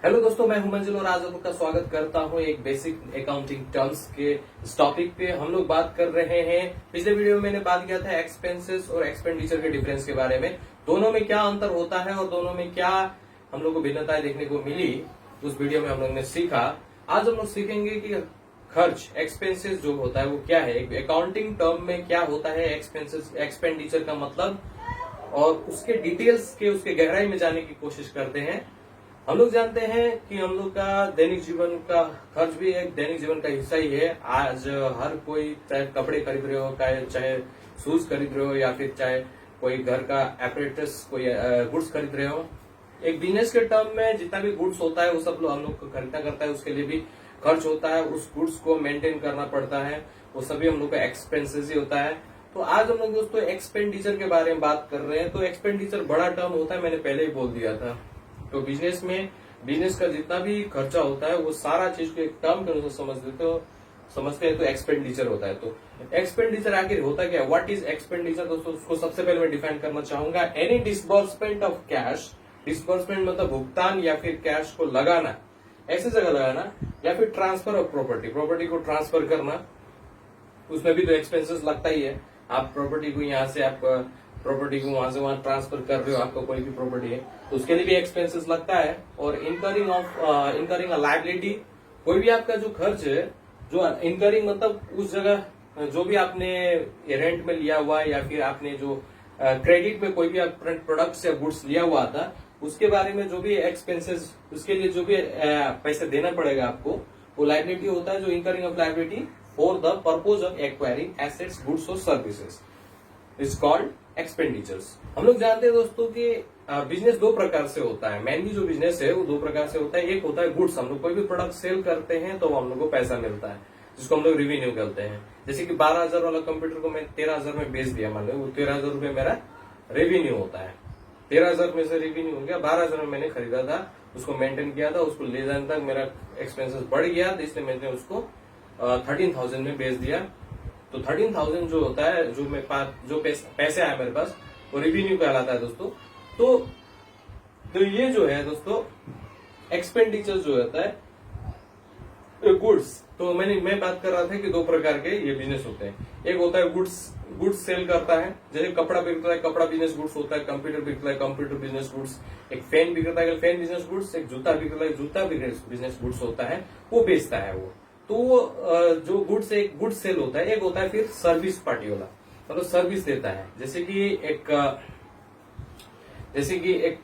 Hello दोस्तों, मैं हूं मंजिल और आज आपका स्वागत करता हूं एक बेसिक अकाउंटिंग टर्म्स के इस टॉपिक पे। हम लोग बात कर रहे हैं, पिछले वीडियो में मैंने बात किया था एक्सपेंसेस और एक्सपेंडिचर के डिफरेंस के बारे में। दोनों में क्या अंतर होता है और दोनों में क्या हम लोग को भिन्नताएं देखने को मिली, उस वीडियो में हम लोग ने सीखा। आज हम लोग सीखेंगे कि खर्च एक्सपेंसेस जो होता है वो क्या है, एक अकाउंटिंग टर्म में क्या होता है एक्सपेंसेस एक्सपेंडिचर का मतलब, और उसके डिटेल्स के उसके गहराई में जाने की कोशिश करते हैं। हम लोग जानते हैं कि हम लोग का दैनिक जीवन का खर्च भी एक दैनिक जीवन का हिस्सा ही है। आज हर कोई चाहे कपड़े खरीद रहे हो, चाहे शूज खरीद रहे हो, या फिर चाहे कोई घर का एपरेटस कोई गुड्स खरीद रहे हो, एक बिजनेस के टर्म में जितना भी गुड्स होता है वो सब लोग हम लोग को खरीदना करता है, उसके लिए भी खर्च होता है। उस गुड्स को मेंटेन करना पड़ता है, वो सभी हम लोग का एक्सपेंसेस ही होता है। तो आज हम लोग दोस्तों एक्सपेंडिचर के बारे में बात कर रहे हैं। तो एक्सपेंडिचर बड़ा टर्म होता है, मैंने पहले ही बोल दिया था। तो बिजनेस में बिजनेस का जितना भी खर्चा होता है वो सारा चीज को एक टर्म के अनुसार समझते हैं तो एक्सपेंडिचर होता है। तो एक्सपेंडिचर आखिर होता क्या है, व्हाट इज एक्सपेंडिचर दोस्तों, उसको सबसे पहले मैं डिफाइन करना चाहूंगा। Any disbursement of cash, disbursement मतलब भुगतान या फिर कैश को लगाना, ऐसी जगह लगाना, या फिर ट्रांसफर ऑफ प्रॉपर्टी, प्रॉपर्टी को ट्रांसफर करना, उसमें भी तो एक्सपेंसेस लगता ही है। आप प्रॉपर्टी को यहाँ से आप प्रॉपर्टी को वहां से वहां ट्रांसफर कर रहे हो, आपका कोई भी प्रॉपर्टी है तो उसके लिए भी एक्सपेंसेस लगता है। और इनकरिंग लायबिलिटी, कोई भी आपका जो खर्च है, जो इनकरिंग मतलब उस जगह जो भी आपने रेंट में लिया हुआ है या फिर आपने जो क्रेडिट में कोई भी प्रोडक्ट्स या गुड्स लिया हुआ था, उसके बारे में जो भी एक्सपेंसेस, उसके लिए जो भी पैसे देना पड़ेगा आपको, वो लायबिलिटी होता है, जो incurring of liability for the purpose of acquiring assets, goods और सर्विसेज इज कॉल्ड एक्सपेंडिचर्स। हम लोग जानते हैं दोस्तों कि बिजनेस दो प्रकार से होता है। मेनली जो बिजनेस है वो दो प्रकार से होता है। एक होता है गुड्स, हम लोग कोई भी प्रोडक्ट सेल करते हैं तो हम लोग को पैसा मिलता है, जिसको हम लोग रेवेन्यू कहते हैं। जैसे कि 12,000 वाला कंप्यूटर को मैं 13,000 में बेच दिया, मान लो वो 13,000 रुपये मेरा रेवेन्यू होता है। 13,000 में से रेवेन्यू हो गया, 12,000 में मैंने खरीदा था, उसको मेंटेन किया था, उसको ले जाने तक मेरा एक्सपेंसेस बढ़ गया, तो इसलिए मैंने उसको 13,000 में बेच दिया। तो 13,000 जो होता है, जो मेरे पास जो पैसे आए मेरे पास, वो रेवेन्यू कहलाता है दोस्तों। तो ये जो है दोस्तों एक्सपेंडिचर जो होता है गुड्स, तो मैं बात कर रहा था कि दो प्रकार के ये बिजनेस होते हैं। एक होता है गुड्स सेल करता है, जैसे कपड़ा बिकता है, कपड़ा बिजनेस गुड्स होता है। कंप्यूटर बिकता है, कंप्यूटर बिजनेस गुड्स। एक फैन बिकता है, फैन बिजनेस गुड्स। एक जूता बिकता है, जूता बिजनेस गुड्स होता है, वो बेचता है वो। तो जो गुड्स, एक गुड्स सेल होता है, एक होता है फिर सर्विस पार्टी वाला, मतलब सर्विस देता है। जैसे कि एक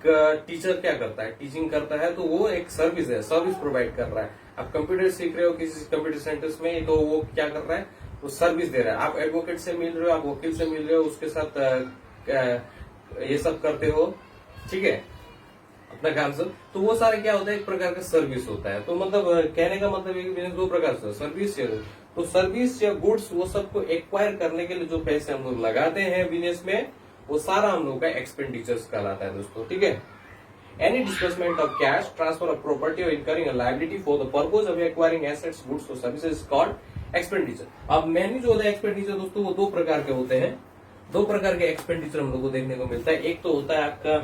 टीचर क्या करता है, टीचिंग करता है, तो वो एक सर्विस है, सर्विस प्रोवाइड कर रहा है। आप कंप्यूटर सीख रहे हो किसी कंप्यूटर सेंटर्स में, तो वो क्या कर रहा है, वो सर्विस दे रहा है। आप एडवोकेट से मिल रहे हो, आप वकील से मिल रहे हो, उसके साथ ये सब करते हो, ठीक है, अपना काम सब। तो वो सारे क्या होता है, एक प्रकार का सर्विस होता है। तो मतलब कहने का मतलब बिजनेस दो प्रकार से, सर्विस या तो सर्विस या गुड्स, वो सबको एक्वायर करने के लिए जो पैसे हम लोग लगाते हैं बिजनेस में, वो सारा हम लोग का एक्सपेंडिचर्स कहलाता है दोस्तों, ठीक है। Any disbursement of cash, transfer of property और incurring liability for the purpose of acquiring assets, goods और सर्विसेज कॉल्ड एक्सपेंडिचर। अब मेनली जो होता है एक्सपेंडिचर दोस्तों, वो दो प्रकार के होते हैं। दो प्रकार के एक्सपेंडिचर हम लोग को देखने को मिलता है। एक तो होता है आपका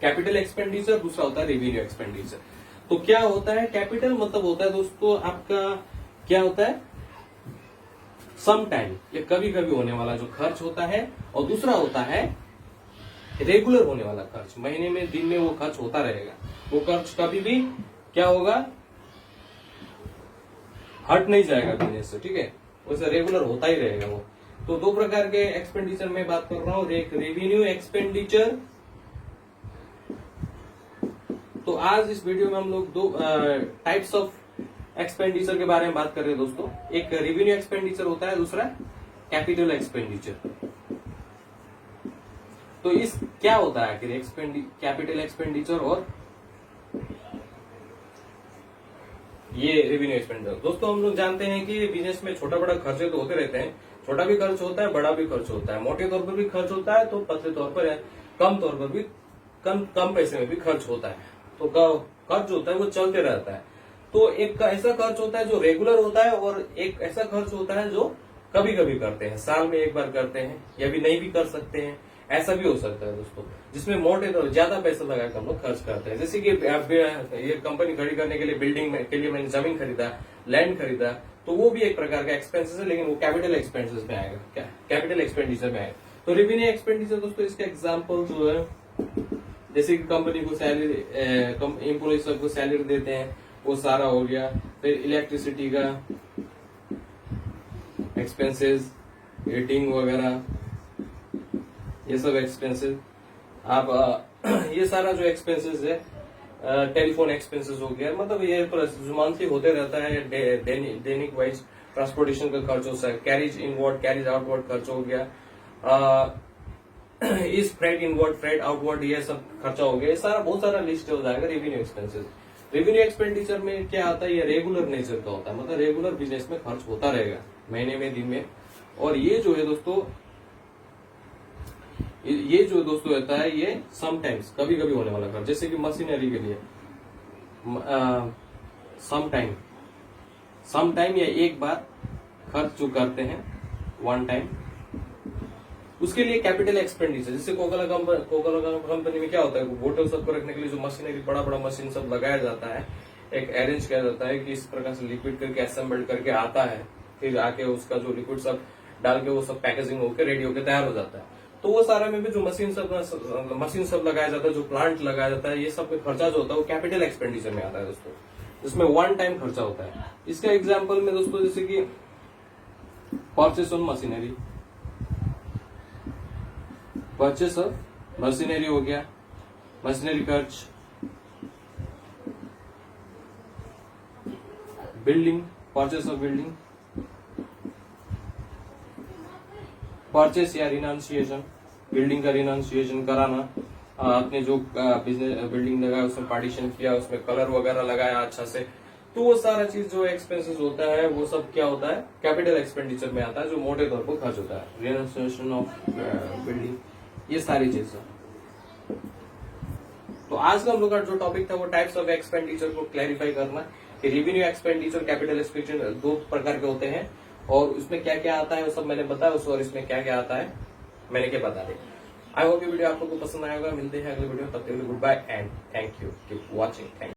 कैपिटल एक्सपेंडिचर, दूसरा होता है रेवेन्यू एक्सपेंडिचर। तो क्या होता है कैपिटल, मतलब होता है दोस्तों आपका क्या होता है, सम टाइम, ये कभी कभी होने वाला जो खर्च होता है। और दूसरा होता है रेगुलर होने वाला खर्च, महीने में, दिन में वो खर्च होता रहेगा। वो खर्च कभी भी क्या होगा, हट नहीं जाएगा बिजनेस से, ठीक है, वैसे रेगुलर होता ही रहेगा वो। तो दो प्रकार के एक्सपेंडिचर में बात कर रहा हूं, एक रेवेन्यू एक्सपेंडिचर। तो आज इस वीडियो में हम लोग दो टाइप्स ऑफ एक्सपेंडिचर के बारे में बात कर रहे हैं दोस्तों। एक रेवेन्यू एक्सपेंडिचर होता है, दूसरा कैपिटल एक्सपेंडिचर। तो इस क्या होता है आखिर कैपिटल एक्सपेंडिचर और ये रेवेन्यू एक्सपेंडिचर। दोस्तों हम लोग जानते हैं कि बिजनेस में छोटा बड़ा खर्चे तो होते रहते हैं, छोटा भी खर्च होता है, बड़ा भी खर्च होता है। मोटे तौर पर भी खर्च होता है, तो पतले तौर पर, कम तौर पर भी, कम पैसे में भी खर्च होता है। तो खर्च होता है वो चलते रहता है। तो एक ऐसा खर्च होता है जो रेगुलर होता है, और एक ऐसा खर्च होता है जो कभी कभी करते हैं, साल में एक बार करते हैं, या भी नहीं भी कर सकते हैं। ऐसा भी हो सकता है दोस्तों, जिसमें मोटे तौर ज्यादा पैसा लगा के हम लोग खर्च करते हैं। जैसे कि ये कंपनी खड़ी करने के लिए बिल्डिंग के लिए मैंने जमीन खरीदा, लैंड खरीदा, तो वो भी एक प्रकार का एक्सपेंसेस है, लेकिन वो कैपिटल एक्सपेंसेस में आएगा, क्या कैपिटल एक्सपेंडिचर में आएगा। तो रेवेन्यू एक्सपेंडिचर दोस्तों इसका एग्जाम्पल जो है, जैसे कि कंपनी को सैलरी, एम्प्लॉय सबको सैलरी देते हैं, वो सारा हो गया। फिर इलेक्ट्रिसिटी का एक्सपेंसेस, हीटिंग वगैरह, ये सब एक्सपेंसेस आप ये सारा जो एक्सपेंसेस है, टेलीफोन एक्सपेंसेस हो गया, मतलब ये जो मंथली होते रहता है, दैनिक वाइज ट्रांसपोर्टेशन का खर्च होता है, कैरिज इनवर्ड कैरिज आउटवर्ड खर्च हो गया, इस फ्रेट इनवर्ड फ्रेट आउटवर्ड, ये सब खर्चा हो गया। ये सारा बहुत सारा लिस्ट हो जाएगा रेवेन्यू एक्सपेंसेस। रेवेन्यू एक्सपेंडिचर में क्या आता है, ये रेगुलर नेचर का होता है, मतलब रेगुलर बिजनेस में खर्च होता रहेगा, महीने में, दिन में। और ये जो है दोस्तों, ये जो दोस्तों होता है, ये समटाइम्स कभी कभी होने वाला खर्च, जैसे कि मशीनरी के लिए समटाइम या एक बार खर्च जो करते हैं, वन टाइम, उसके लिए कैपिटल एक्सपेंडिचर। जैसे कोका कंपनी में क्या होता है, बोतल सबको रखने के लिए जो मशीनरी, बड़ा बड़ा मशीन सब लगाया जाता है, एक अरेंज किया जाता है कि इस प्रकार से लिक्विड करके असेंबल्ड करके आता है, फिर आके उसका जो लिक्विड सब डाल के वो सब पैकेजिंग होकर रेडी होकर तैयार हो जाता है। तो वो सारा में भी जो मशीन सब लगाया जाता है, जो प्लांट लगाया जाता है, ये सब में खर्चा जो होता है वो कैपिटल एक्सपेंडिचर में आता है दोस्तों, जिसमें वन टाइम खर्चा होता है। इसका एग्जाम्पल में दोस्तों, जैसे कि purchase on machinery, purchase of machinery हो गया, मशीनरी खर्च, building, purchase of building, purchase या रिनाउंसिएशन, बिल्डिंग का रिनाउंसिएशन कराना, आपने जो बिजनेस बिल्डिंग लगाया उसमें पार्टीशन किया, उसमें कलर वगैरह लगाया अच्छा से, तो वो सारा चीज जो एक्सपेंसेस होता है वो सब क्या होता है, कैपिटल एक्सपेंडिचर में आता है, जो मोटे तौर पर खर्च होता है। रिनाउंसिएशन ऑफ बिल्डिंग, ये सारी चीजें। तो आज का हम लोग का जो टॉपिक था वो टाइप्स ऑफ एक्सपेंडिचर को क्लैरिफाई करना, कि रेवेन्यू एक्सपेंडिचर, कैपिटल एक्सपेंडिचर दो प्रकार के होते हैं, और उसमें क्या क्या आता है वो सब मैंने बताया, और इसमें क्या क्या आता है मैंने क्या बता दिया। आई होप ये वीडियो आप लोगों को पसंद आएगा। मिलते हैं अगले वीडियो में, तब तक के लिए goodbye and thank you, keep watching, thank you.